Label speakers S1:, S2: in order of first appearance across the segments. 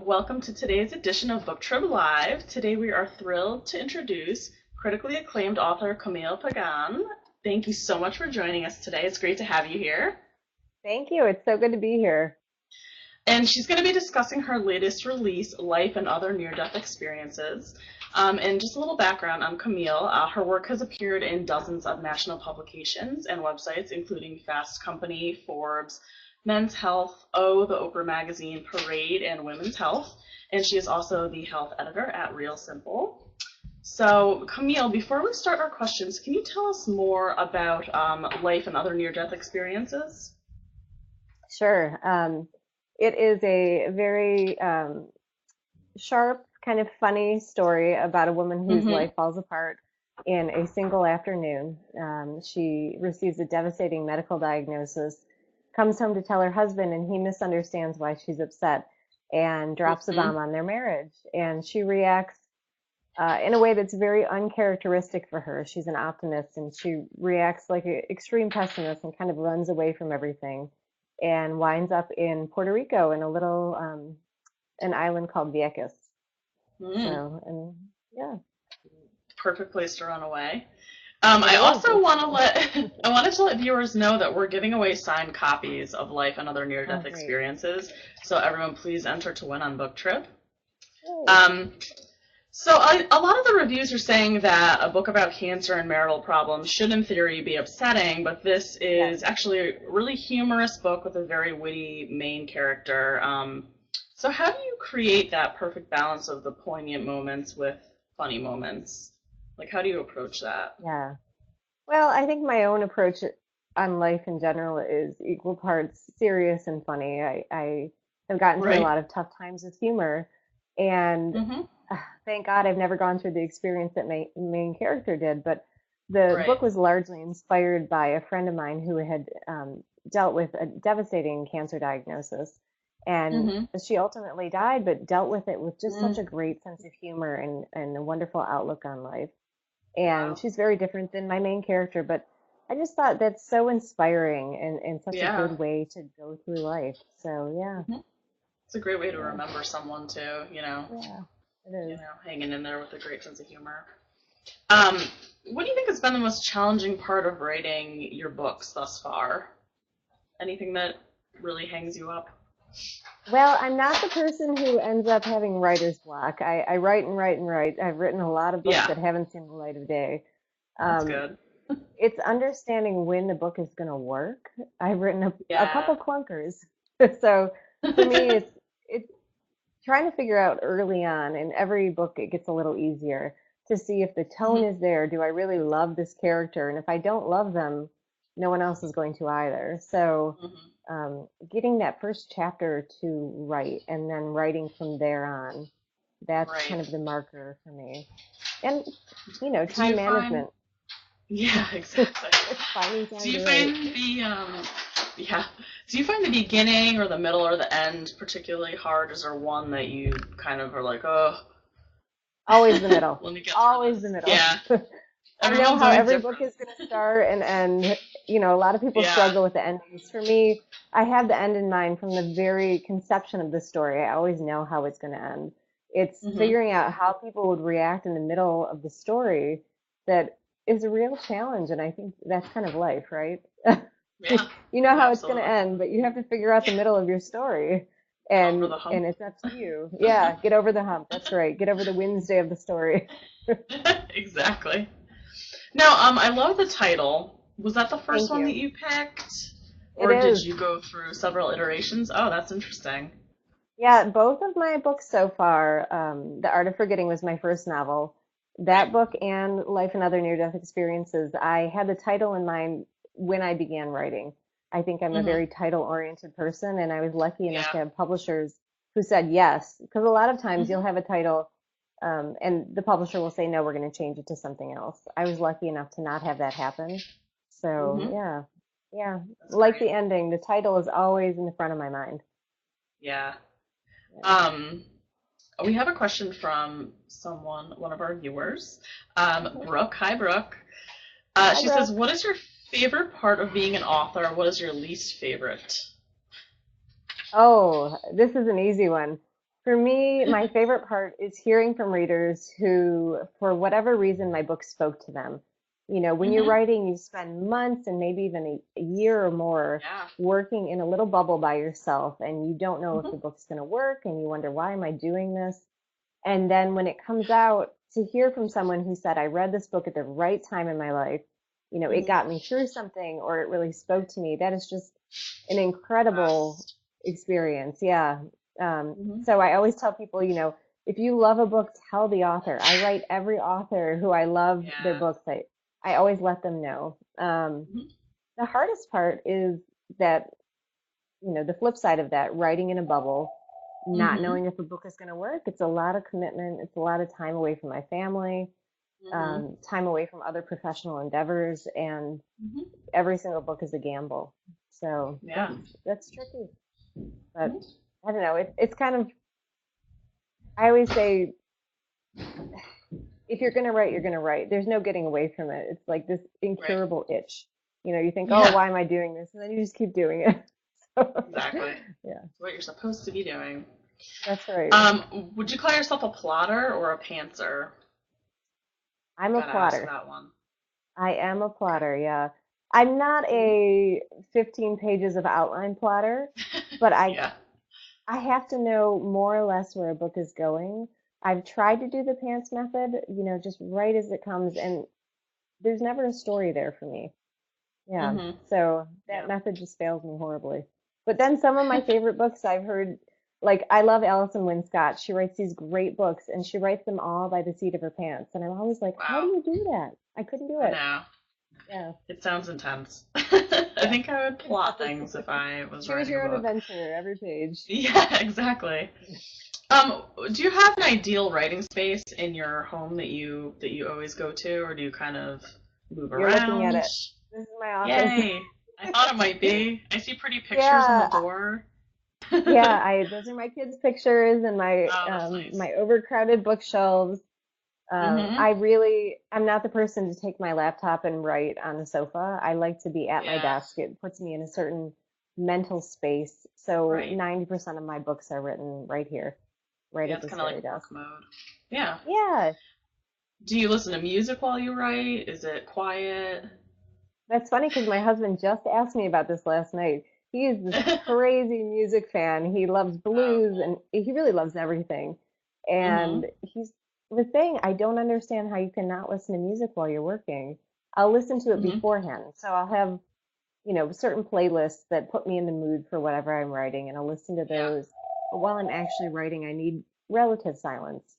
S1: welcome to today's edition of BookTrib Live. Today we are thrilled to introduce critically acclaimed author Camille Pagan. Thank you so much for joining us today. It's great to have you here.
S2: Thank you. It's so good to be here.
S1: And she's going to be discussing her latest release, Life and Other Near-Death Experiences. And just a little background on Camille. Her work has appeared in dozens of national publications and websites, including Fast Company, Forbes, Men's Health, the Oprah Magazine, Parade, and Women's Health. And she is also the health editor at Real Simple. So, Camille, before we start our questions, can you tell us more about life and other near-death experiences?
S2: Sure. It is a very sharp, kind of funny story about a woman whose life falls apart in a single afternoon. She receives a devastating medical diagnosis, comes home to tell her husband, and he misunderstands why she's upset and drops a bomb on their marriage. And she reacts in a way that's very uncharacteristic for her. She's an optimist, and she reacts like an extreme pessimist and kind of runs away from everything and winds up in Puerto Rico in a little an island called Vieques. So, and yeah.
S1: Perfect place to run away. I also want to I wanted to let viewers know that we're giving away signed copies of Life and Other Near-Death Experiences. So everyone, please enter to win on BookTrib. So a lot of the reviews are saying that a book about cancer and marital problems should, in theory, be upsetting, but this is actually a really humorous book with a very witty main character. So how do you create that perfect balance of the poignant moments with funny moments? Like, how do you approach that?
S2: Yeah. Well, I think my own approach on life in general is equal parts serious and funny. I have gotten through a lot of tough times with humor, and thank God I've never gone through the experience that my main character did. But the book was largely inspired by a friend of mine who had dealt with a devastating cancer diagnosis. And she ultimately died, but dealt with it with just such a great sense of humor and a wonderful outlook on life. And she's very different than my main character, but I just thought that's so inspiring and such a good way to go through life. So, yeah.
S1: It's a great way to remember someone, too, you know.
S2: Yeah, it is.
S1: You know, hanging in there with a great sense of humor. What do you think has been the most challenging part of writing your books thus far? Anything that really hangs you up?
S2: Well, I'm not the person who ends up having writer's block. I write and write and write. I've written a lot of books that haven't seen the light of day.
S1: That's good.
S2: It's understanding when the book is going to work. I've written a couple clunkers. So for me, it's trying to figure out early on, in every book it gets a little easier to see if the tone is there. Do I really love this character? And if I don't love them, no one else is going to either. So getting that first chapter to write and then writing from there on, that's kind of the marker for me. And, you know, time management.
S1: Yeah, exactly. Do you find do you find the beginning or the middle or the end particularly hard? Is there one that you kind of are like, oh?
S2: Always the middle.
S1: Let me get
S2: Always the middle.
S1: Yeah.
S2: I know how every book is going to start and end. You know, a lot of people struggle with the endings. For me, I have the end in mind from the very conception of the story. I always know how it's going to end. It's figuring out how people would react in the middle of the story that is a real challenge, and I think that's kind of life, right?
S1: Yeah.
S2: You know how it's going to end, but you have to figure out the middle of your story. And it's up to you. Yeah, get over the hump. That's right. Get over the Wednesday of the story.
S1: Exactly. Now, I love the title. Was that the first one that you picked? Or did you go through several iterations? Oh, that's interesting.
S2: Yeah, both of my books so far, The Art of Forgetting was my first novel. That book and Life and Other Near-Death Experiences, I had the title in mind when I began writing. I think I'm a very title-oriented person, and I was lucky enough to have publishers who said yes. Because a lot of times you'll have a title, and the publisher will say, no, we're going to change it to something else. I was lucky enough to not have that happen. So, yeah. That's like the ending, the title is always in the front of my mind.
S1: Yeah. We have a question from one of our viewers, Brooke. Hi, Brooke. She says, what is your favorite part of being an author? What is your least favorite?
S2: Oh, this is an easy one. For me, my favorite part is hearing from readers who, for whatever reason, my book spoke to them. You know, when you're
S1: Mm-hmm.
S2: writing, you spend months and maybe even a year or more
S1: Yeah.
S2: working in a little bubble by yourself, and you don't know if
S1: Mm-hmm.
S2: the book's going to work, and you wonder, why am I doing this? And then when it comes out, to hear from someone who said, I read this book at the right time in my life, you know, it
S1: Mm-hmm.
S2: got me through something or it really spoke to me, that is just an incredible
S1: Best.
S2: experience. Yeah.
S1: Mm-hmm.
S2: So I always tell people, you know, if you love a book, tell the author. I write every author who I love their
S1: Yeah.
S2: books. I always let them know.
S1: Mm-hmm.
S2: The hardest part is that, you know, the flip side of that, writing in a bubble, not
S1: Mm-hmm.
S2: knowing if a book is going to work. It's a lot of commitment. It's a lot of time away from my family,
S1: Mm-hmm.
S2: time away from other professional endeavors, and
S1: Mm-hmm.
S2: every single book is a gamble. So
S1: Yeah.
S2: that's tricky. But
S1: Mm-hmm.
S2: I don't know. It's kind of, I always say, if you're going to write, you're going to write. There's no getting away from it. It's like this
S1: Right.
S2: incurable itch. You know, you think, oh,
S1: Yeah.
S2: why am I doing this? And then you just keep doing it. So,
S1: Exactly.
S2: yeah,
S1: It's what you're supposed to be doing.
S2: that's right.
S1: Would you call yourself a plotter or a pantser?
S2: I'm a
S1: Gotta ask
S2: plotter.
S1: that one.
S2: I am a
S1: Okay.
S2: plotter, yeah. I'm not
S1: Mm-hmm.
S2: a 15 pages of outline plotter, but
S1: Yeah.
S2: I have to know more or less where a book is going. I've tried to do the pants method, you know, just write as it comes, and there's never a story there for me. Yeah.
S1: Mm-hmm.
S2: So that
S1: Yeah.
S2: method just fails me horribly. But then some of my favorite books I've heard, like I love Alison Wynne Scott. She writes these great books and she writes them all by the seat of her pants. And I'm always like, how do
S1: Wow.
S2: you do that? I couldn't do
S1: I
S2: it.
S1: know.
S2: Yeah.
S1: It sounds intense. I
S2: Yeah.
S1: think I would plot things if I was
S2: Choose
S1: writing a
S2: your own
S1: book.
S2: adventure every page.
S1: Yeah, exactly. Do you have an ideal writing space in your home that you always go to, or do you kind of move
S2: You're looking at
S1: around?
S2: it. This is my office.
S1: Yay! I thought it might be. I see pretty pictures on the
S2: Yeah,
S1: door.
S2: yeah. I those are my kids' pictures and
S1: Oh, that's nice.
S2: my overcrowded bookshelves.
S1: Mhm.
S2: I'm not the person to take my laptop and write on the sofa. I like to be at my
S1: Yeah.
S2: desk. It puts me in a certain mental space. So
S1: Right.
S2: 90% of my books are written right here, right
S1: Yeah,
S2: at
S1: it's
S2: this
S1: kind of
S2: very
S1: like work
S2: desk.
S1: mode. Yeah.
S2: Yeah,
S1: Do you listen to music while you write? Is it quiet?
S2: that's funny because my husband just asked me about this last night. He is this crazy music fan. He loves
S1: Oh,
S2: blues and
S1: cool.
S2: he really loves everything. And
S1: Mhm.
S2: he's was saying, I don't understand how you cannot listen to music while you're working. I'll listen to it
S1: Mhm.
S2: beforehand. So I'll have, you know, certain playlists that put me in the mood for whatever I'm writing, and I'll listen to
S1: Yeah.
S2: those. But while I'm actually writing, I need relative silence.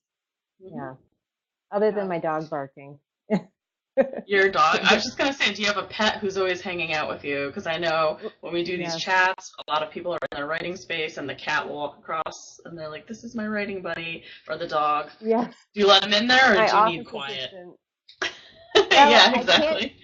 S1: Mhm.
S2: Yeah. Other than
S1: Yeah.
S2: my dog barking.
S1: Your dog. I was just gonna say, do you have a pet who's always hanging out with you? Because I know when we do these
S2: Yes.
S1: chats, a lot of people are in their writing space, and the cat will walk across, and they're like, "This is my writing buddy," or the dog.
S2: Yes.
S1: Do you let him in there, or
S2: My
S1: do you need
S2: office
S1: quiet?
S2: assistant. Well,
S1: Yeah, exactly.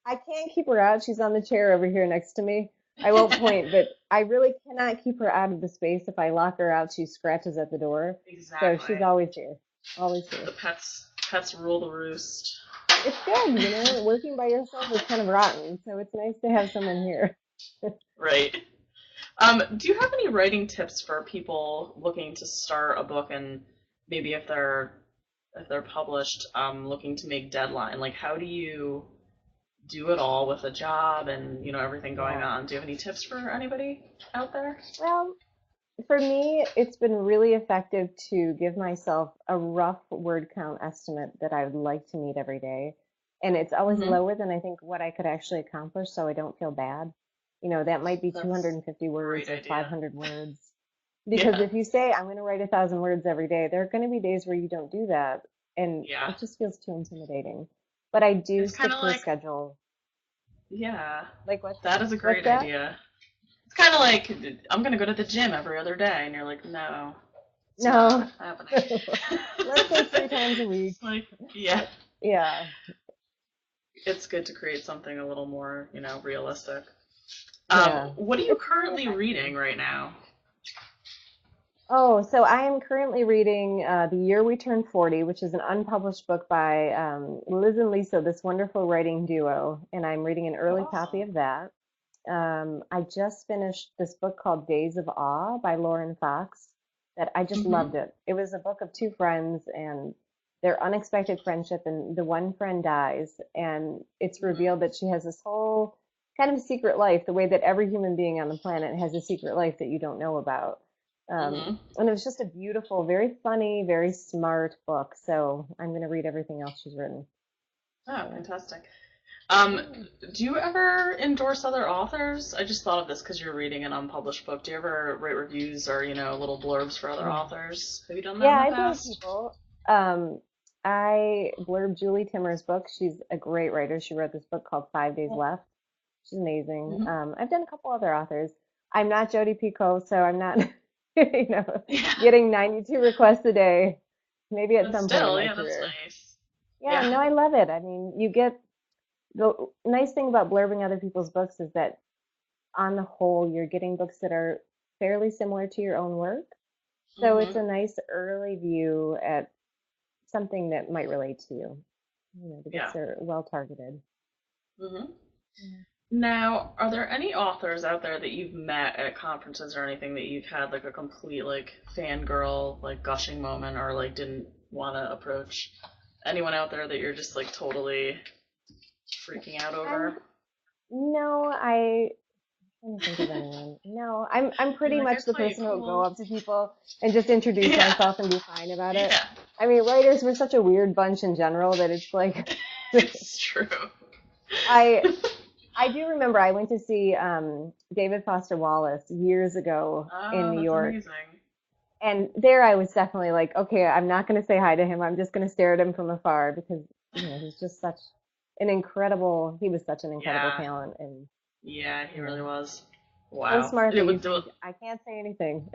S2: I can't keep her out. She's on the chair over here next to me. I won't point, but I really cannot keep her out of the space. If I lock her out, she scratches at the door. So she's
S1: Exactly.
S2: always here. Always
S1: The
S2: here.
S1: pets rule the roost.
S2: It's good, you know, working by yourself is kind of rotten, so it's nice to have someone here.
S1: Right. Do you have any writing tips for people looking to start a book and maybe if they're published, looking to make deadline? Like, how do you do it all with a job and everything going
S2: Yeah.
S1: on? Do you have any tips for anybody out there?
S2: Well, for me, it's been really effective to give myself a rough word count estimate that I would like to meet every day. And it's always
S1: Hmm.
S2: lower than I think what I could actually accomplish, so I don't feel bad. You know, that might be
S1: That's
S2: 250
S1: a great
S2: words or
S1: idea.
S2: 500 words. Because
S1: Yeah.
S2: if you say, I'm going to write 1,000 words every day, there are going to be days where you don't do that. And
S1: Yeah.
S2: it just feels too intimidating. But I do
S1: It's kind
S2: stick
S1: of
S2: to a
S1: like,
S2: schedule.
S1: yeah,
S2: Like what?
S1: that is a
S2: What's
S1: great
S2: that?
S1: idea. It's kind of like, I'm going to go to the gym every other day. And you're like, no, it's not
S2: No.
S1: happening.
S2: Let's say 3 times a week.
S1: It's like, yeah,
S2: Yeah.
S1: it's good to create something a little more, realistic.
S2: Yeah.
S1: What are you
S2: It's really
S1: currently
S2: effective.
S1: reading right now?
S2: Oh, so I am currently reading The Year We Turned 40, which is an unpublished book by Liz and Lisa, this wonderful writing duo, and I'm reading an
S1: Oh,
S2: early copy
S1: awesome.
S2: of that. I just finished this book called Days of Awe by Lauren Fox. that I just
S1: Mm-hmm.
S2: loved it. It was a book of two friends and their unexpected friendship, and the one friend dies, and it's revealed that she has this whole kind of secret life, the way that every human being on the planet has a secret life that you don't know about.
S1: Mm-hmm.
S2: And it was just a beautiful, very funny, very smart book. So I'm going to read everything else she's written.
S1: Oh,
S2: Yeah.
S1: fantastic. Um, do you ever endorse other authors? I just thought of this because you're reading an unpublished book. Do you ever write reviews or, little blurbs for other
S2: Yeah.
S1: authors? Have you done that
S2: Yeah,
S1: in the
S2: I blurb
S1: past?
S2: people. Um, I blurb Julie Timmer's book. She's a great writer. She wrote this book called 5 Days Left. She's amazing.
S1: Mm-hmm.
S2: I've done a couple other authors. I'm not Jodi Picoult, so I'm not, you know,
S1: Yeah,
S2: getting 92 requests a day. Maybe at
S1: but
S2: some point in
S1: still,
S2: my
S1: yeah, that's
S2: career.
S1: nice.
S2: Yeah,
S1: Yeah.
S2: no, I love it. I mean, you get the nice thing about blurbing other people's books is that on the whole, you're getting books that are fairly similar to your own work. So it's
S1: Mm-hmm.
S2: a nice early view at something that might relate to you. You know, the
S1: Yeah.
S2: books are well targeted.
S1: Mm-hmm.
S2: Yeah.
S1: Now, are there any authors out there that you've met at conferences or anything that you've had like a complete like fangirl like gushing moment or like didn't want to approach? Anyone out there that you're just like totally freaking out
S2: I'm
S1: over?
S2: no, I can't think of anyone. No, I'm
S1: You're
S2: pretty
S1: like, I
S2: much the
S1: play it
S2: person who will go
S1: cool.
S2: up to people and just introduce
S1: Yeah.
S2: myself and be fine about it.
S1: Yeah.
S2: I mean, writers were such a weird bunch in general that it's like
S1: It's true.
S2: I I do remember I went to see David Foster Wallace years ago in
S1: Oh,
S2: New
S1: that's
S2: York.
S1: amazing.
S2: And there I was definitely like, okay, I'm not going to say hi to him. I'm just going to stare at him from afar because, he's just such he was such an incredible
S1: Yeah.
S2: talent and,
S1: Yeah, he
S2: you
S1: really
S2: know,
S1: was.
S2: so
S1: Wow.
S2: smart
S1: It
S2: that you
S1: would do
S2: think, I can't say anything.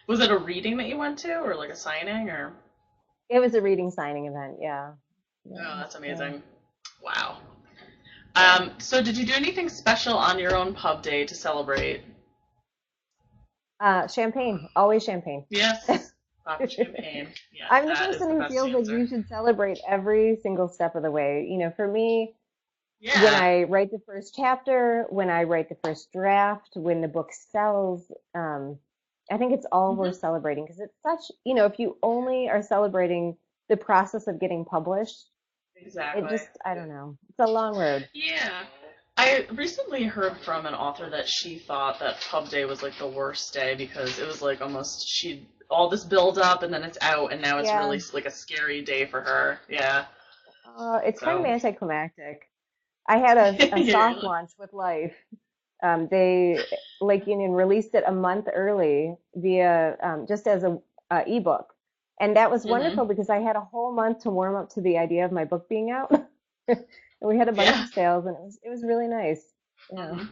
S1: Was it a reading that you went to or like a signing or?
S2: It was a reading signing event. Yeah.
S1: Oh,
S2: Yeah.
S1: that's
S2: So,
S1: amazing. Wow.
S2: yeah.
S1: So did you do anything special on your own pub day to celebrate?
S2: Champagne, always champagne.
S1: Yes. Pop champagne. Yeah,
S2: I'm the
S1: that is
S2: person
S1: the
S2: who
S1: best
S2: feels like
S1: answer.
S2: you should celebrate every single step of the way. For me, when
S1: Yeah.
S2: I write the first chapter, when I write the first draft, when the book sells, I think it's all
S1: Hmm.
S2: worth celebrating because it's such, if you only are celebrating the process of getting published, it
S1: Exactly.
S2: just, I don't know, it's a long road.
S1: Yeah. I recently heard from an author that she thought that pub day was like the worst day because it was like almost she all this build up and then it's out and now it's
S2: Yeah,
S1: really like a scary day for her. Yeah.
S2: it's kind of
S1: So
S2: anticlimactic. I had a soft
S1: yeah.
S2: launch with Life. They Lake Union released it a month early via just as a ebook, and that was
S1: Mhm.
S2: wonderful because I had a whole month to warm up to the idea of my book being out, and we had a bunch
S1: Yeah.
S2: of sales, and it was really nice. Yeah.
S1: Mhm.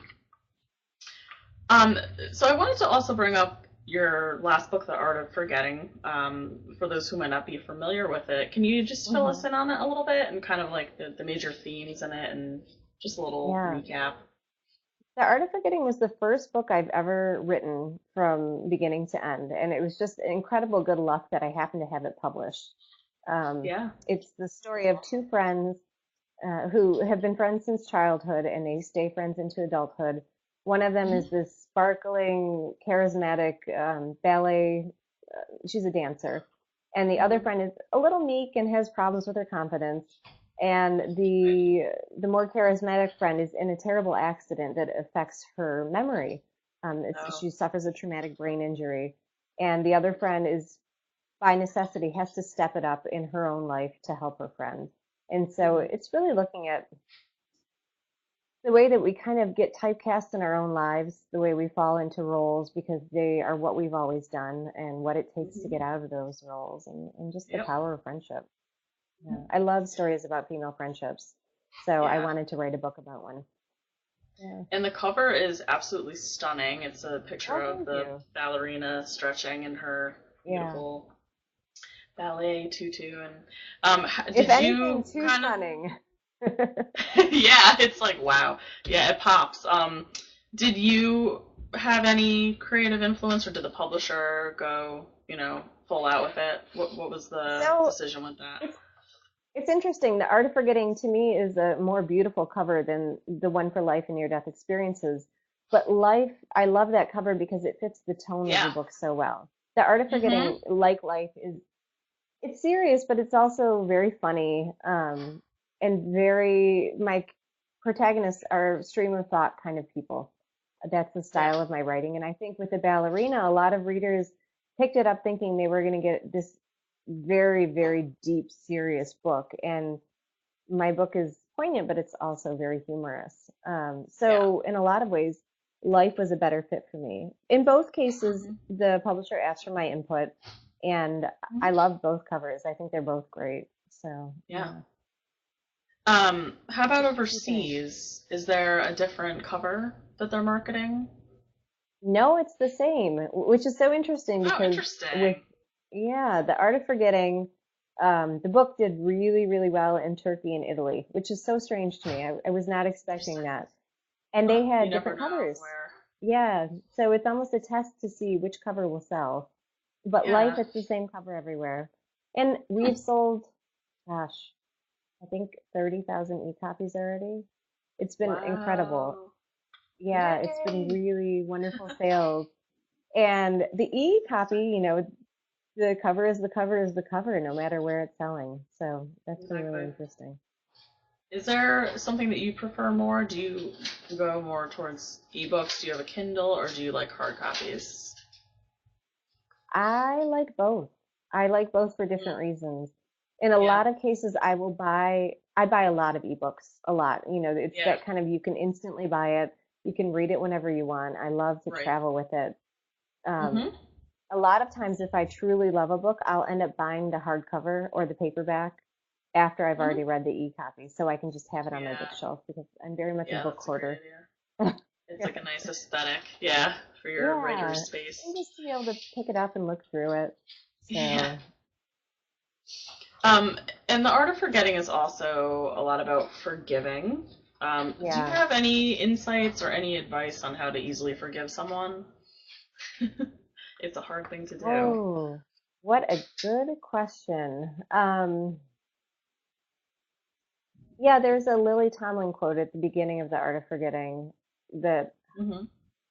S1: Um, so I wanted to also bring up your last book, The Art of Forgetting. For those who might not be familiar with it, can you just fill us
S2: Hmm.
S1: in on it a little bit and kind of like the major themes in it and just a little
S2: Yeah.
S1: recap?
S2: The Art of Forgetting was the first book I've ever written from beginning to end, and it was just incredible good luck that I happened to have it published. Um,
S1: Yeah.
S2: it's the story of two friends who have been friends since childhood and they stay friends into adulthood. One of them
S1: Mhm.
S2: is this sparkling, charismatic ballet. She's a dancer. And the other
S1: Mhm.
S2: friend is a little meek and has problems with her confidence. And the more charismatic friend is in a terrible accident that affects her memory.
S1: Oh.
S2: She suffers a traumatic brain injury. And the other friend is by necessity has to step it up in her own life to help her friend. And so
S1: Mhm.
S2: it's really looking at the way that we kind of get typecast in our own lives, the way we fall into roles because they are what we've always done and what it takes to
S1: Mhm.
S2: get out of those roles and just the
S1: Yep.
S2: power of friendship. Yeah. I love stories about female friendships. So I
S1: Yeah.
S2: wanted to write a book about one. Yeah.
S1: And the cover is absolutely stunning. It's a picture
S2: Oh,
S1: of
S2: thank
S1: the
S2: you.
S1: ballerina stretching in her
S2: Yeah.
S1: beautiful ballet tutu. And
S2: If
S1: did
S2: anything,
S1: you
S2: too
S1: kind of
S2: stunning.
S1: yeah, it's like wow. Yeah, it pops. Did you have any creative influence, or did the publisher go, full out with it? What was the
S2: So
S1: decision with that?
S2: it's It's interesting. The Art of Forgetting to me is a more beautiful cover than the one for Life and Near Death Experiences. But Life, I love that cover because it fits the tone of the
S1: Yeah.
S2: book so well. The Art of
S1: Mm-hmm.
S2: Forgetting, like Life, it's serious, but it's also very funny, and very, my protagonists are stream of thought kind of people. That's the
S1: Yeah.
S2: style of my writing. And I think with the ballerina, a lot of readers picked it up thinking they were going to get this very, very deep, serious book. And my book is poignant, but it's also very humorous.
S1: Yeah.
S2: So in a lot of ways, Life was a better fit for me. In both cases,
S1: Mm-hmm.
S2: the publisher asked for my input, and I
S1: Mm-hmm.
S2: love both covers. I think they're both great. So
S1: Yeah.
S2: yeah.
S1: How about
S2: What do you think?
S1: overseas? Is there a different cover that they're marketing?
S2: No, it's the same, which is so interesting
S1: Oh,
S2: because with,
S1: interesting.
S2: yeah, The Art of Forgetting, the book did really, really well in Turkey and Italy, which is so strange to me. I was not expecting
S1: Interesting.
S2: that. And they
S1: You
S2: had
S1: never
S2: different
S1: know
S2: covers.
S1: where.
S2: Yeah, so it's almost a test to see which cover will sell. But Life,
S1: Yeah.
S2: it's the same cover everywhere. And we've
S1: Hmm.
S2: sold, gosh, I think 30,000 e-copies already. It's been incredible.
S1: Wow.
S2: Yeah, it's been
S1: Yay.
S2: really wonderful sales. And the e-copy, the cover is the cover is the cover, no matter where it's selling. So that's been really
S1: Exactly.
S2: interesting.
S1: Is there something that you prefer more? Do you go more towards ebooks? Do you have a Kindle or do you like hard copies?
S2: I like both. I like both for different
S1: Mm.
S2: reasons. In a
S1: Yeah.
S2: lot of cases, I buy a lot of ebooks, a lot. It's
S1: Yeah.
S2: that kind of, you can instantly buy it. You can read it whenever you want. I love to
S1: Right.
S2: travel with it. Um,
S1: Mm-hmm.
S2: a lot of times, if I truly love a book, I'll end up buying the hardcover or the paperback after I've
S1: Mm-hmm.
S2: already read the e-copy, so I can just have it on my
S1: Yeah.
S2: bookshelf because I'm very much a
S1: Yeah,
S2: book
S1: that's a great
S2: hoarder.
S1: idea. It's like a nice aesthetic. Yeah, for your writer's
S2: Yeah,
S1: space.
S2: and just to be able to pick it up and look through it.
S1: Yeah.
S2: So,
S1: Um, and the art of forgetting is also a lot about forgiving. Do you
S2: yeah.
S1: have any insights or any advice on how to easily forgive someone? It's a hard thing to do.
S2: Oh, what a good question. Yeah, there's a Lily Tomlin quote at the beginning of The Art of Forgetting that
S1: Hmm.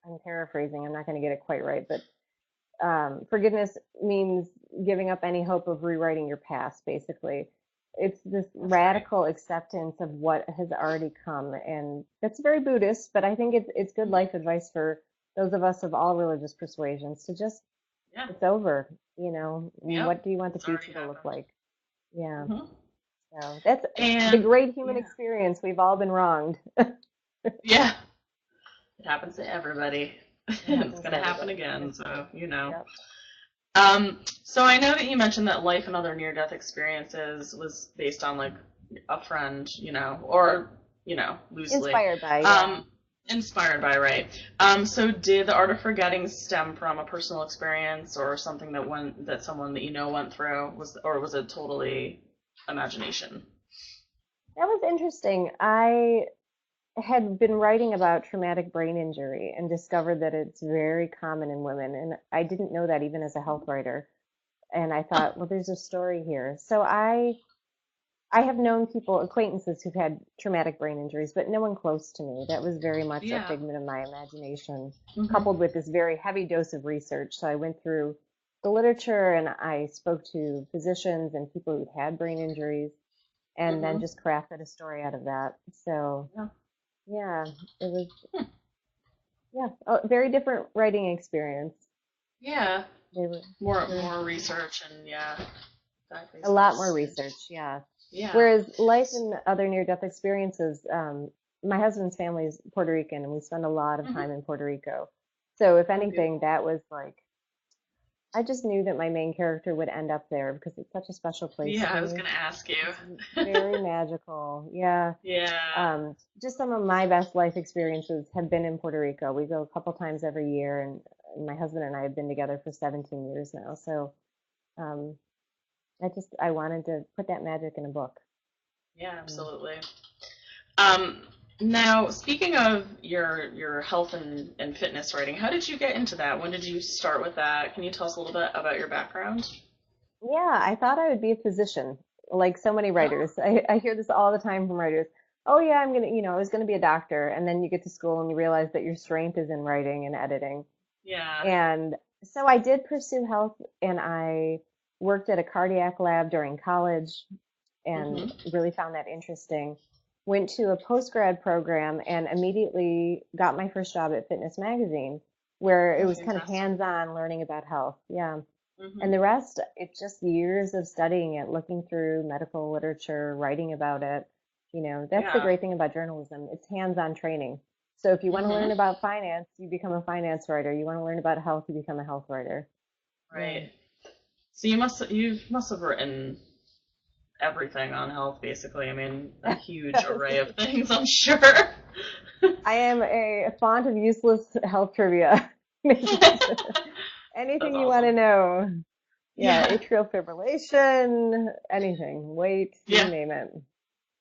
S2: I'm paraphrasing. I'm not going to get it quite right, but forgiveness means giving up any hope of rewriting your past, basically. It's this
S1: That's great.
S2: radical acceptance of what has already come. And that's very Buddhist, but I think it's good
S1: Hmm.
S2: life advice for those of us of all religious persuasions to just,
S1: Yeah.
S2: it's over.
S1: Yep.
S2: What do you want the
S1: It's already
S2: future to look
S1: happened.
S2: like? Yeah.
S1: Hmm.
S2: So that's the
S1: And
S2: great human
S1: yeah,
S2: experience. We've all been wronged.
S1: yeah, it happens to everybody.
S2: It
S1: And it's
S2: happens to
S1: gonna happen
S2: everybody.
S1: again,
S2: It's true.
S1: so you know.
S2: Yep.
S1: So I know that you mentioned that life and other near-death experiences was based on like a friend, or loosely,
S2: Inspired by, yeah.
S1: um, inspired by, right? So did the art of forgetting stem from a personal experience or something that someone that went through, or was it totally imagination?
S2: That was interesting. I had been writing about traumatic brain injury and discovered that it's very common in women. And I didn't know that even as a health writer. And I
S1: Huh.
S2: thought, well, there's a story here. So I have known people, acquaintances who've had traumatic brain injuries, but no one close to me. That was very much a
S1: Yeah.
S2: figment of my imagination,
S1: Hmm.
S2: coupled with this very heavy dose of research. So I went through the literature and I spoke to physicians and people who'd had brain injuries and then
S1: Hmm.
S2: just crafted a story out of that. So
S1: Yeah.
S2: yeah, it was,
S1: Hmm.
S2: yeah, a very different writing experience.
S1: Yeah.
S2: They were very
S1: More research and yeah,
S2: a lot
S1: fact-based
S2: more
S1: research.
S2: research, yeah.
S1: Yeah.
S2: Whereas Life and Other Near-Death Experiences, my husband's family is Puerto Rican, and we spend a lot of time
S1: Hmm.
S2: in Puerto Rico. So if
S1: Oh,
S2: anything,
S1: beautiful.
S2: that was like, I just knew that my main character would end up there because it's such a special place
S1: Yeah,
S2: to
S1: I was
S2: me.
S1: gonna ask you.
S2: It's very magical. Yeah.
S1: Yeah.
S2: Just some of my best life experiences have been in Puerto Rico. We go a couple times every year, and my husband and I have been together for 17 years now. So um, I wanted to put that magic in a book.
S1: Yeah,
S2: Yeah.
S1: absolutely. Um, Now, speaking of your health and fitness writing, how did you get into that? When did you start with that? Can you tell us a little bit about your background?
S2: Yeah, I thought I would be a physician, like so many
S1: Oh,
S2: writers. I hear this all the time from writers. oh yeah, I'm gonna, I was gonna be a doctor. And then you get to school and you realize that your strength is in writing and editing.
S1: Yeah.
S2: And so I did pursue health, and I worked at a cardiac lab during college and
S1: Mhm.
S2: really found that interesting. Went to a post grad program and immediately got my first job at Fitness Magazine, where it
S1: Oh,
S2: was kind of
S1: fantastic.
S2: hands on learning about health. Yeah. And
S1: Mhm.
S2: the rest, it's just years of studying it, looking through medical literature, writing about it. That's the
S1: Yeah.
S2: great thing about journalism. It's hands-on training. So if you want to learn
S1: Mhm.
S2: about finance, you become a finance writer. You want to learn about health, you become a health writer. Yeah.
S1: Right. So you must have written everything on health, basically. I mean, a huge
S2: Yes.
S1: array of things, I'm sure.
S2: I am a font of useless health trivia.
S1: That's
S2: Anything you want to
S1: awesome.
S2: know. Yeah,
S1: Yeah.
S2: atrial fibrillation, anything, weight, you
S1: Yeah.
S2: name it.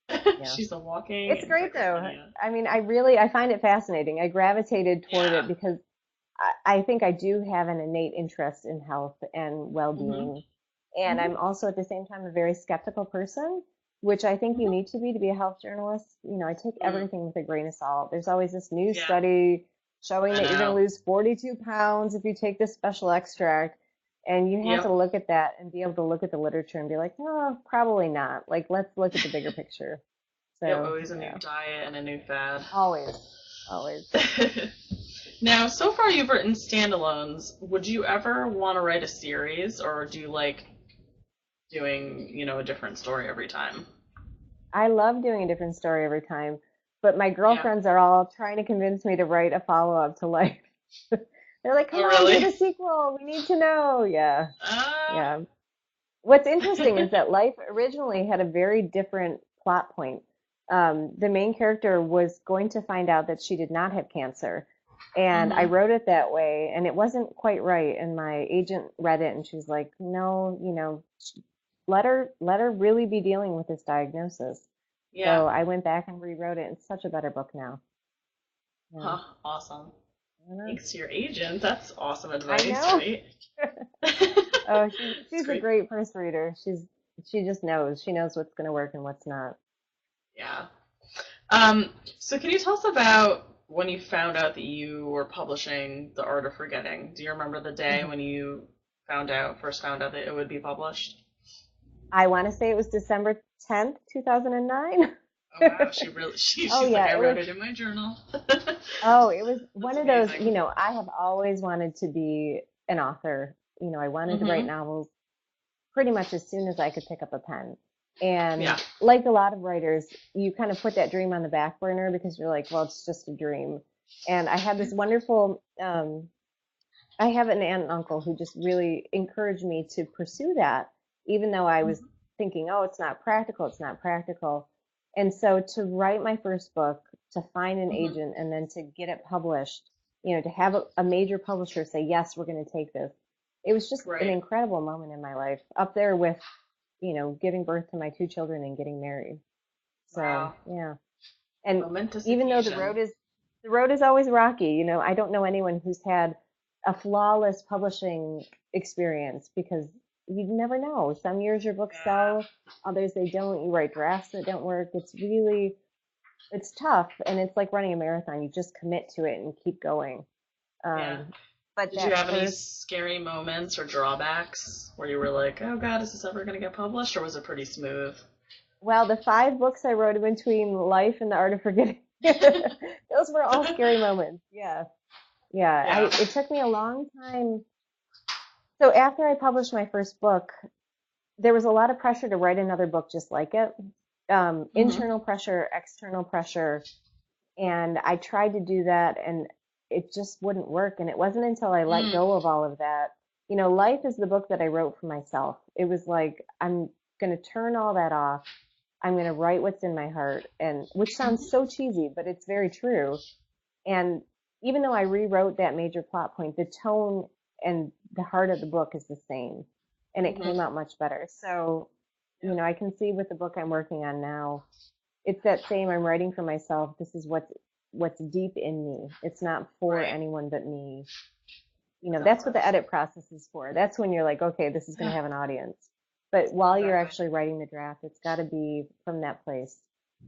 S2: Yeah.
S1: She's a walking
S2: It's great though.
S1: encyclopedia.
S2: I mean, I find it fascinating. I gravitated toward
S1: Yeah.
S2: it because I think I do have an innate interest in health and
S1: Mhm.
S2: well-being. And
S1: Mhm.
S2: I'm also at the same time a very skeptical person, which I think you
S1: Mhm.
S2: need to be a health journalist. I take
S1: Mm.
S2: everything with a grain of salt. There's always this new
S1: Yeah.
S2: study showing
S1: I
S2: that you're going
S1: know.
S2: to lose 42 pounds if you take this special extract. And you have to
S1: Yep.
S2: look at that and be able to look at the literature and be like, no, probably not. Like, let's look at the bigger picture.
S1: Yep.
S2: So,
S1: Always a new
S2: yeah,
S1: diet and a new fad.
S2: always, always.
S1: Now, so far you've written standalones. Would you ever want to write a series, or do you like doing, a different story every time?
S2: I love doing a different story every time, but my
S1: Yeah.
S2: girlfriends are all trying to convince me to write a follow-up to Life. They're like, come
S1: Oh,
S2: on, do
S1: really?
S2: the sequel. We need to know. Yeah,
S1: Uh,
S2: yeah. What's interesting is that Life originally had a very different plot point. The main character was going to find out that she did not have cancer. And I
S1: mhm.
S2: wrote it that way, and it wasn't quite right. And my agent read it, and she was like, "No, let her really be dealing with this diagnosis."
S1: Yeah.
S2: So I went back and rewrote it. It's such a better book now. Yeah.
S1: Huh. Awesome.
S2: I know.
S1: Thanks to your agent. That's awesome
S2: I
S1: advice,
S2: know.
S1: right?
S2: Oh,
S1: It's
S2: she's a
S1: great.
S2: great first reader. She just knows. She knows what's going to work and what's not.
S1: Yeah. So can you tell us about when you found out that you were publishing The Art of Forgetting? Do you remember the day
S2: Mhm.
S1: when you first found out that it would be published?
S2: I want to say it was December 10th, 2009.
S1: Oh wow, she really
S2: Oh
S1: she's like
S2: yeah,
S1: I
S2: it
S1: wrote
S2: was.
S1: it in my journal.
S2: Oh, it was one
S1: That's
S2: of those.
S1: amazing.
S2: I have always wanted to be an author. I wanted to write
S1: Mhm.
S2: novels pretty much as soon as I could pick up a pen.
S1: Yeah.
S2: And like a lot of writers, you kind of put that dream on the back burner because you're like, well, it's just a dream. And I had this wonderful, I have an aunt and uncle who just really encouraged me to pursue that, even though I was
S1: Mhm.
S2: thinking, oh, it's not practical, it's not practical. And so to write my first book, to find an
S1: Mhm.
S2: agent, and then to get it published, to have a major publisher say, yes, we're going to take this. It was just an
S1: Right.
S2: incredible moment in my life, up there with, giving birth to my two children and getting married. So,
S1: Wow.
S2: yeah. And
S1: Momentous
S2: even though
S1: occasion.
S2: the road is always rocky, I don't know anyone who's had a flawless publishing experience because you never know. Some years your books
S1: Yeah.
S2: sell, others they don't. You write drafts that don't work. It's tough, and it's like running a marathon. You just commit to it and keep going.
S1: Yeah.
S2: Um, but
S1: Did you
S2: that
S1: have any
S2: first,
S1: scary moments or drawbacks where you were like, "Oh God, is this ever going to get published?" Or was it pretty smooth?
S2: well, the 5 books I wrote in between Life and The Art of Forgetting, those were all scary moments. Yeah. Yeah,
S1: Yeah.
S2: it took me a long time. So after I published my first book, there was a lot of pressure to write another book just like it.
S1: Mhm.
S2: Internal pressure, external pressure, and I tried to do that, and it just wouldn't work. And it wasn't until I let
S1: Mm.
S2: go of all of that. Life is the book that I wrote for myself. It was like I'm going to turn all that off. I'm going to write what's in my heart, and which sounds
S1: Mhm.
S2: so cheesy, but it's very true. And even though I rewrote that major plot point, the tone and the heart of the book is the same. And it
S1: Mhm.
S2: came out much better. So,
S1: Yep.
S2: I can see with the book I'm working on now, it's that same I'm writing for myself. This is what's deep in me. It's not for
S1: Right.
S2: anyone but me. That's what the
S1: Selfless.
S2: edit process is for. That's when you're like, okay, this is going
S1: Yeah.
S2: to have an audience. But while you're
S1: Exactly.
S2: actually writing the draft, it's got to be from that place.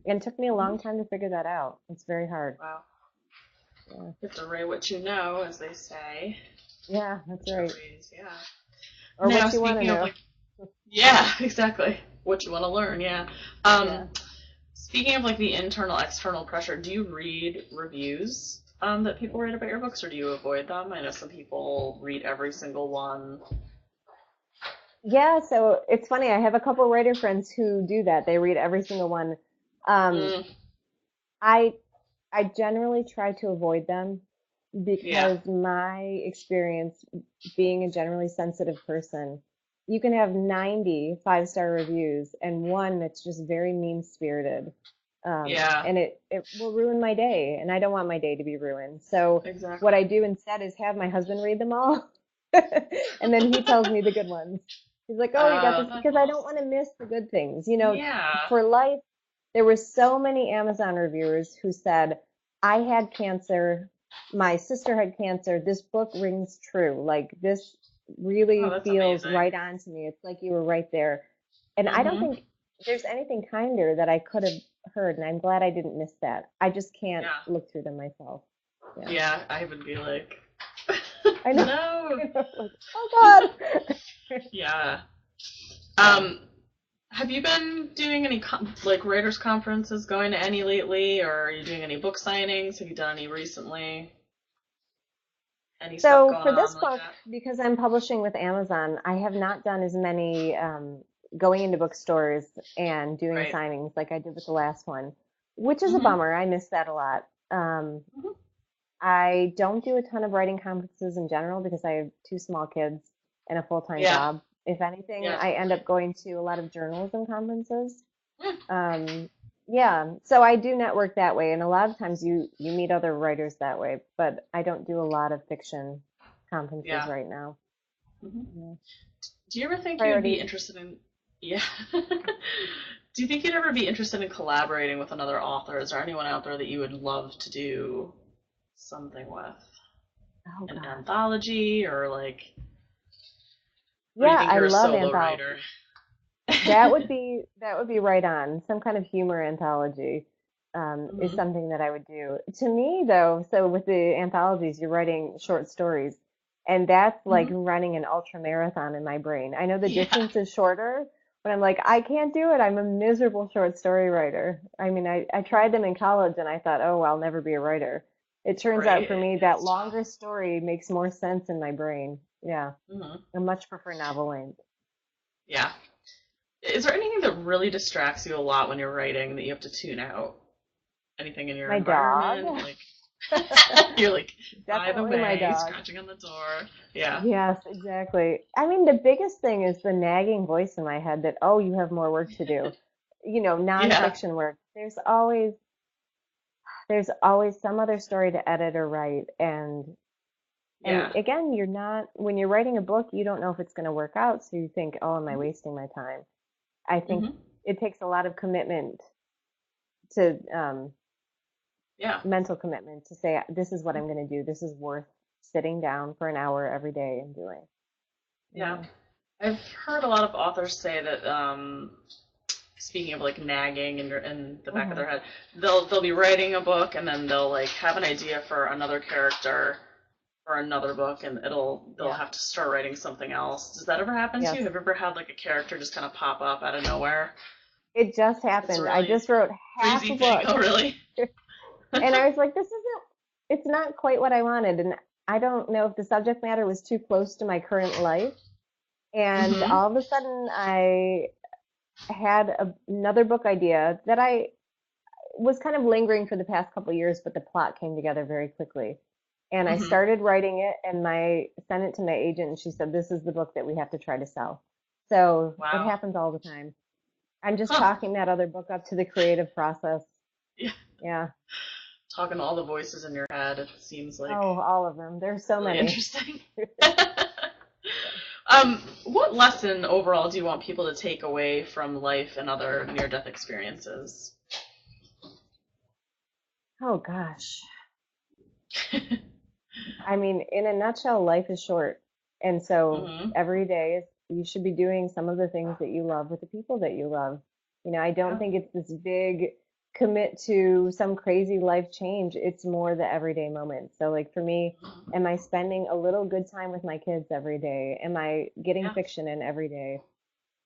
S2: And it took me a
S1: Hmm.
S2: long time to figure that out. It's very hard.
S1: Wow.
S2: Yeah,
S1: You have to write what you know, as they say.
S2: yeah, that's right.
S1: Always, yeah.
S2: Or
S1: Now,
S2: what you want to
S1: speaking of
S2: know.
S1: like, yeah, exactly. What you want to learn, yeah.
S2: Yeah.
S1: Um, Speaking of like the internal, external pressure, do you read reviews that people write about your books, or do you avoid them? I know some people read every single one.
S2: Yeah, so it's funny. I have a couple writer friends who do that. They read every single one. Um,
S1: Mm,
S2: I I generally try to avoid them
S1: yeah.
S2: because my experience being a generally sensitive person, you can have 90 five-star reviews and one that's just very mean-spirited.
S1: Yeah.
S2: And it will ruin my day, and I don't want my day to be ruined. So what
S1: Exactly.
S2: I do instead is have my husband read them all, and then he tells me the good ones. He's like, "Oh, you got this,"
S1: That's
S2: because I don't
S1: awesome.
S2: want to miss the good things.
S1: Yeah.
S2: For life, there were so many Amazon reviewers who said, "I had cancer. My sister had cancer. This book rings true. Like this
S1: Oh,
S2: really
S1: that's
S2: feels
S1: amazing.
S2: right on to me. It's like you were right there." And I don't
S1: Mhm.
S2: think there's anything kinder that I could have heard, and I'm glad I didn't miss that. I just can't
S1: Yeah.
S2: look through them myself. Yeah.
S1: Yeah. I would be like,
S2: I know.
S1: no.
S2: I know. Like, oh God.
S1: Yeah.
S2: Yeah.
S1: Um, have you been doing any like writers conferences, going to any lately, or are you doing any book signings? Have you done any recently? Any stuff
S2: So
S1: going
S2: for this
S1: on like
S2: book,
S1: that?
S2: because I'm publishing with Amazon, I have not done as many going into bookstores and doing
S1: Right.
S2: signings like I did with the last one, which is a
S1: Mhm.
S2: bummer. I miss that a lot.
S1: Mhm.
S2: I don't do a ton of writing conferences in general because I have two small kids and a full-time
S1: Yeah.
S2: job. If anything,
S1: Yeah.
S2: I end
S1: Totally.
S2: up going to a lot of journalism conferences.
S1: Mm.
S2: Um, yeah, so I do network that way, and a lot of times you meet other writers that way, but I don't do a lot of fiction conferences
S1: Yeah.
S2: right now.
S1: Mhm.
S2: Yeah.
S1: Do you ever think you would be
S2: Priorities.
S1: interested in? Yeah. Do you think you'd ever be interested in collaborating with another author? Is there anyone out there that you would love to do something with?
S2: Oh
S1: An
S2: gosh.
S1: anthology or like, or do you
S2: Yeah,
S1: think
S2: I
S1: you're a
S2: love
S1: solo writer?
S2: anthologies. That would be right on. Some kind of humor anthology is
S1: Hmm.
S2: something that I would do. To me, though, so with the anthologies, you're writing short stories, and that's like
S1: Hmm.
S2: running an ultra marathon in my brain. I know the
S1: Yeah.
S2: distance is shorter, but I'm like, I can't do it. I'm a miserable short story writer. I mean, I tried them in college, and I thought, oh, I'll never be a writer. It turns
S1: Right.
S2: out for me that
S1: It's tough.
S2: longer story makes more sense in my brain. Yeah,
S1: Hmm.
S2: I much prefer novel length.
S1: Yeah. Is there anything that really distracts you a lot when you're writing that you have to tune out? Anything in your
S2: My dog.
S1: environment? Like, you're like, by the
S2: Definitely my
S1: way,
S2: dog.
S1: scratching on the door. Yeah.
S2: Yes, exactly. I mean, the biggest thing is the nagging voice in my head that, oh, you have more work to do.
S1: Yeah.
S2: Nonfiction work. There's always some other story to edit or write. And
S1: Yeah.
S2: again, when you're writing a book, you don't know if it's going to work out. So you think, oh, am I
S1: Hmm.
S2: wasting my time? I think
S1: Hmm.
S2: it takes a lot of commitment to
S1: Yeah.
S2: mental commitment to say, this is what I'm going to do. This is worth sitting down for an hour every day and doing.
S1: Yeah.
S2: Yeah.
S1: I've heard a lot of authors say that, speaking of like nagging in the back of
S2: Hmm.
S1: their head, they'll be writing a book and then they'll like have an idea for another character or another book and they'll
S2: Yeah.
S1: have to start writing something else. Does that ever happen to you?
S2: Yes.
S1: Have you ever had like a character just kind of pop up out of nowhere?
S2: It just
S1: It's a
S2: happened. I
S1: really
S2: just wrote half
S1: crazy
S2: a
S1: thing.
S2: book
S1: Oh, really?
S2: and I was like, it's not quite what I wanted. And I don't know if the subject matter was too close to my current life. And
S1: Hmm.
S2: all of a sudden, I had another book idea that I was kind of lingering for the past couple of years, but the plot came together very quickly. And I
S1: Hmm.
S2: started writing it and sent it to my agent and she said, this is the book that we have to try to sell. So it
S1: Wow.
S2: happens all the time. I'm just
S1: Huh.
S2: chalking that other book up to the creative process.
S1: Yeah.
S2: Yeah.
S1: Talking to all the voices in your head, it seems like
S2: Oh, all of them. There's so
S1: really
S2: many.
S1: interesting.
S2: Yeah.
S1: What lesson overall do you want people to take away from life and other near-death experiences?
S2: Oh gosh. I mean, in a nutshell, life is short. And so
S1: Hmm.
S2: every day you should be doing some of the things that you love with the people that you love. I don't
S1: Yeah.
S2: think it's this big commit to some crazy life change. It's more the everyday moments. So like for me, am I spending a little good time with my kids every day? Am I getting
S1: Yeah.
S2: fiction in every day?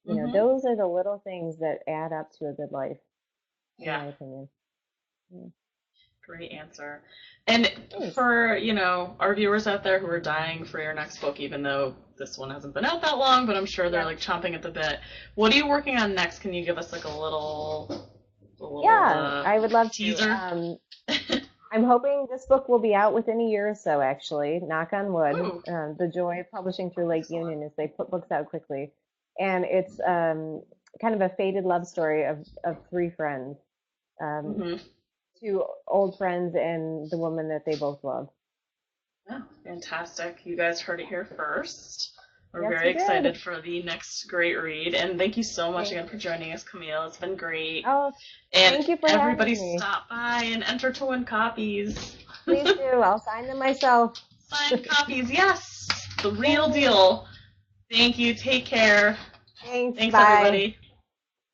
S2: You know,
S1: Hmm.
S2: those are the little things that add up to a good life, in
S1: Yeah.
S2: my opinion. Yeah.
S1: Great answer. And
S2: Thanks.
S1: for, our viewers out there who are dying for your next book, even though this one hasn't been out that long, but I'm sure they're
S2: Yep.
S1: like chomping at the bit. What are you working on next? Can you give us like a little
S2: Yeah, I would love to.
S1: teaser?
S2: I'm hoping this book will be out within a year or so, actually. Knock on wood.
S1: Ooh,
S2: The joy of publishing through Lake
S1: excellent.
S2: Union is they put books out quickly. And it's kind of a faded love story of three friends, um,
S1: Hmm.
S2: two old friends and the woman that they both love.
S1: Oh, fantastic. You guys heard it here first. We're
S2: Yes,
S1: very
S2: we did.
S1: excited for the next great read. And thank you so much
S2: Thank
S1: again for
S2: you.
S1: joining us, Camille. It's been great.
S2: Oh,
S1: And
S2: thank you for
S1: everybody
S2: having me.
S1: stop by and enter to win copies.
S2: Please do. I'll sign them myself.
S1: Signed copies, yes. The real
S2: Yay.
S1: deal. Thank you. Take care.
S2: Thanks.
S1: Thanks,
S2: Bye.
S1: everybody.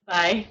S1: Bye.